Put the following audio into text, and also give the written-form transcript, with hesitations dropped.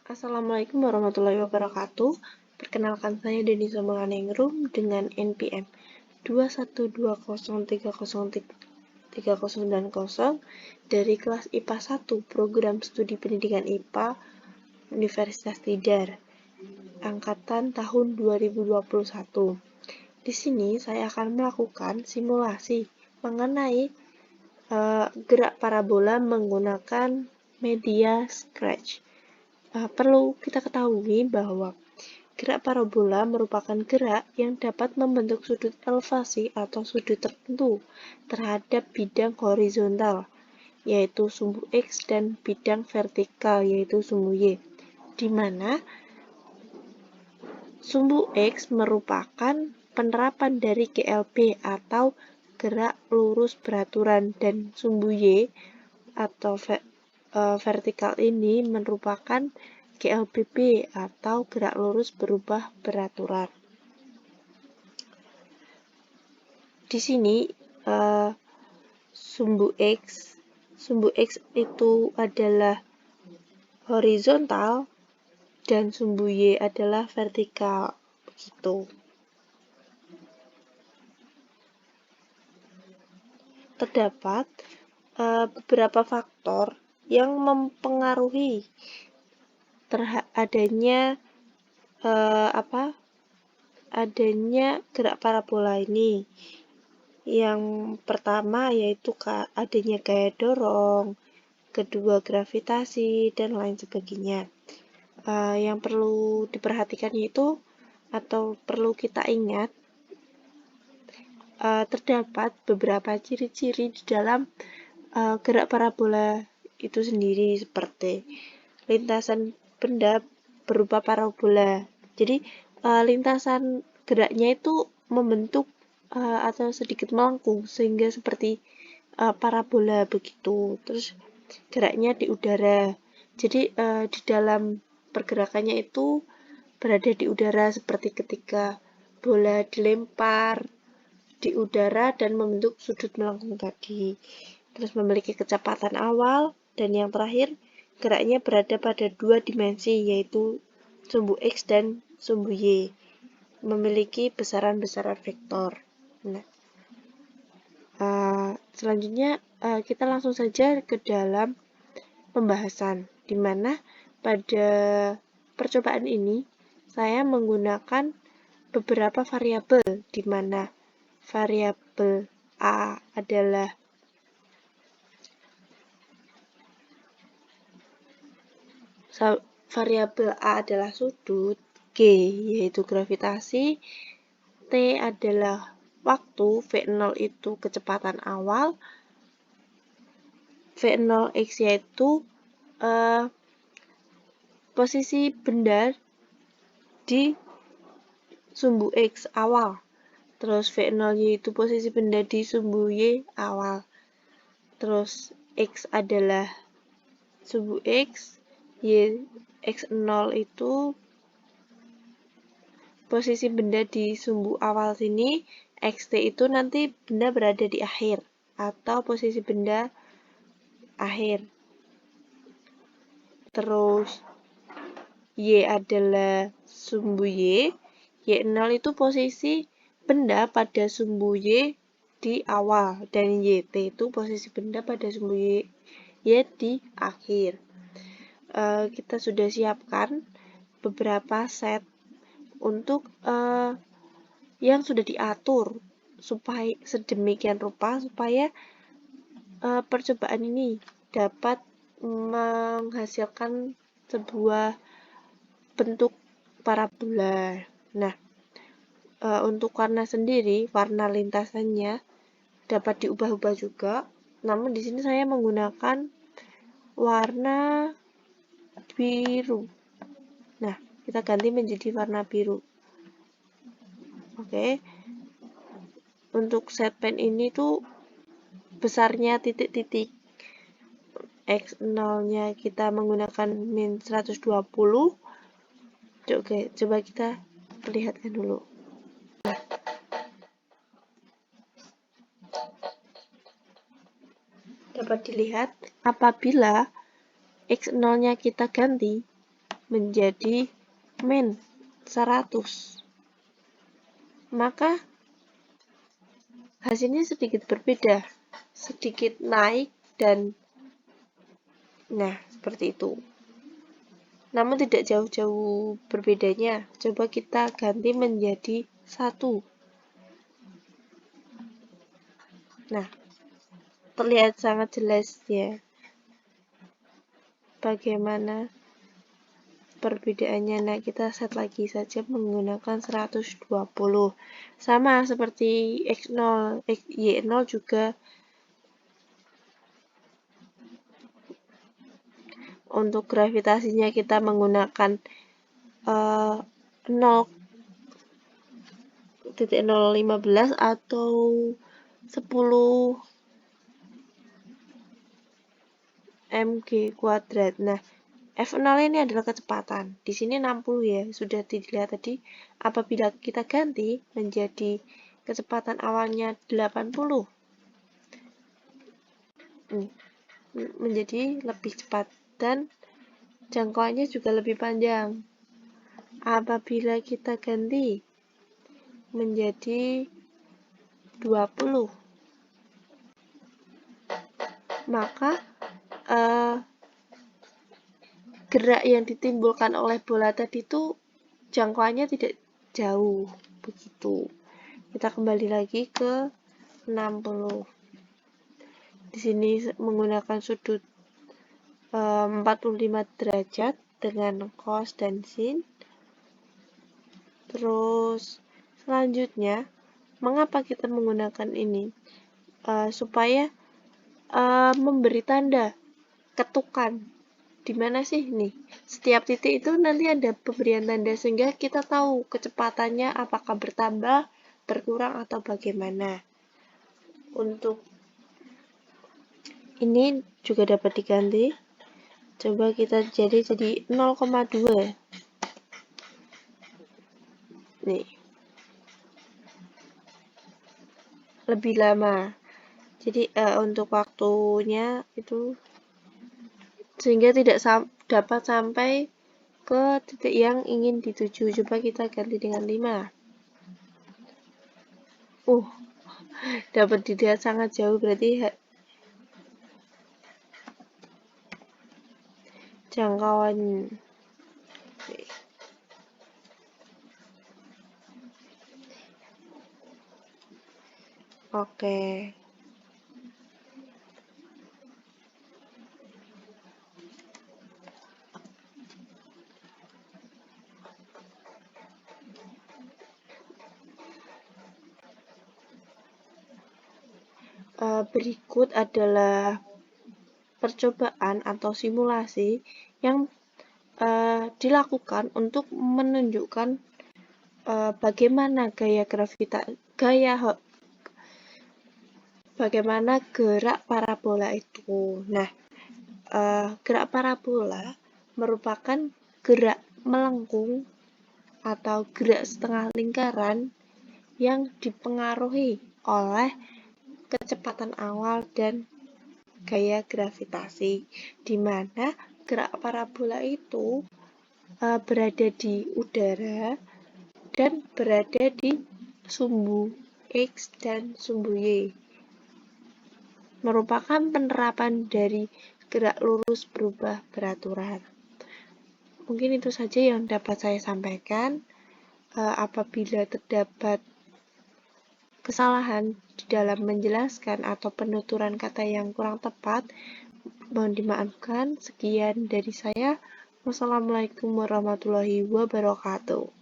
Assalamualaikum warahmatullahi wabarakatuh. Perkenalkan saya Denisa Manganingrum dengan NPM 212030309 dari kelas IPA 1 Program Studi Pendidikan IPA Universitas Tidar angkatan tahun 2021. Di sini saya akan melakukan simulasi mengenai gerak parabola menggunakan media Scratch. Perlu kita ketahui bahwa gerak parabola merupakan gerak yang dapat membentuk sudut elevasi atau sudut tertentu terhadap bidang horizontal, yaitu sumbu X, dan bidang vertikal, yaitu sumbu Y, di mana sumbu X merupakan penerapan dari GLB atau gerak lurus beraturan, dan sumbu Y atau vertikal ini merupakan GLBB atau gerak lurus berubah beraturan. Di sini sumbu X itu adalah horizontal dan sumbu Y adalah vertikal, begitu. Terdapat beberapa faktor yang mempengaruhi adanya gerak parabola ini. Yang pertama yaitu adanya gaya dorong, kedua gravitasi, dan lain sebagainya. Yang perlu diperhatikan itu atau perlu kita ingat, terdapat beberapa ciri-ciri di dalam gerak parabola itu sendiri, seperti lintasan benda berupa parabola. Jadi lintasan geraknya itu membentuk atau sedikit melengkung sehingga seperti parabola begitu. Terus geraknya di udara. Jadi di dalam pergerakannya itu berada di udara, seperti ketika bola dilempar di udara dan membentuk sudut melengkung tadi. Terus memiliki kecepatan awal, dan yang terakhir geraknya berada pada dua dimensi, yaitu sumbu X dan sumbu Y, memiliki besaran-besaran vektor. Nah, selanjutnya kita langsung saja ke dalam pembahasan, di mana pada percobaan ini saya menggunakan beberapa variabel, di mana variabel A adalah sudut, G yaitu gravitasi, T adalah waktu, V0 itu kecepatan awal, V0x yaitu posisi benda di sumbu X awal, terus V0y itu posisi benda di sumbu Y awal, terus X adalah sumbu X, Y X0 itu posisi benda di sumbu awal sini, XT itu nanti benda berada di akhir atau posisi benda akhir. Terus Y adalah sumbu Y, Y0 itu posisi benda pada sumbu Y di awal, dan YT itu posisi benda pada sumbu Y di akhir. Kita sudah siapkan beberapa set untuk yang sudah diatur supaya sedemikian rupa supaya percobaan ini dapat menghasilkan sebuah bentuk parabola. Nah, untuk warna sendiri, warna lintasannya dapat diubah-ubah juga. Namun di sini saya menggunakan warna biru. Nah, kita ganti menjadi warna biru. Oke. Untuk set pen ini tuh besarnya titik-titik. X0-nya kita menggunakan min 120. Oke, coba kita perlihatkan dulu. Dapat dilihat apabila X0-nya kita ganti menjadi min 100. Maka hasilnya sedikit berbeda, sedikit naik dan nah seperti itu. Namun tidak jauh-jauh berbedanya. Coba kita ganti menjadi 1. Nah, terlihat sangat jelas ya bagaimana perbedaannya. Nah, kita set lagi saja menggunakan 120. Sama seperti X0, Y0 juga untuk gravitasinya kita menggunakan 0,015 atau 10 mg kuadrat. Nah, F0 ini adalah kecepatan. Di sini 60 ya, sudah dilihat tadi. Apabila kita ganti menjadi kecepatan awalnya 80, menjadi lebih cepat dan jangkauannya juga lebih panjang. Apabila kita ganti menjadi 20, maka gerak yang ditimbulkan oleh bola tadi itu jangkauannya tidak jauh begitu. Kita kembali lagi ke 60. Di sini menggunakan sudut 45 derajat dengan cos dan sin. Terus selanjutnya, mengapa kita menggunakan ini? Supaya memberi tanda ketukan. Di mana sih nih? Setiap titik itu nanti ada pemberian tanda sehingga kita tahu kecepatannya apakah bertambah, berkurang atau bagaimana. Untuk ini juga dapat diganti. Coba kita jadi 0,2. Nih. Lebih lama. Jadi untuk waktunya itu sehingga tidak dapat sampai ke titik yang ingin dituju. Coba kita ganti dengan 5. Dapat dilihat sangat jauh, berarti jangkauan oke. Berikut adalah percobaan atau simulasi yang dilakukan untuk menunjukkan bagaimana bagaimana gerak parabola itu. Nah, gerak parabola merupakan gerak melengkung atau gerak setengah lingkaran yang dipengaruhi oleh kecepatan awal dan gaya gravitasi, di mana gerak parabola itu berada di udara dan berada di sumbu X dan sumbu Y. Merupakan penerapan dari gerak lurus berubah beraturan. Mungkin itu saja yang dapat saya sampaikan. Apabila terdapat kesalahan di dalam menjelaskan atau penuturan kata yang kurang tepat, mohon dimaafkan. Sekian dari saya. Wassalamualaikum warahmatullahi wabarakatuh.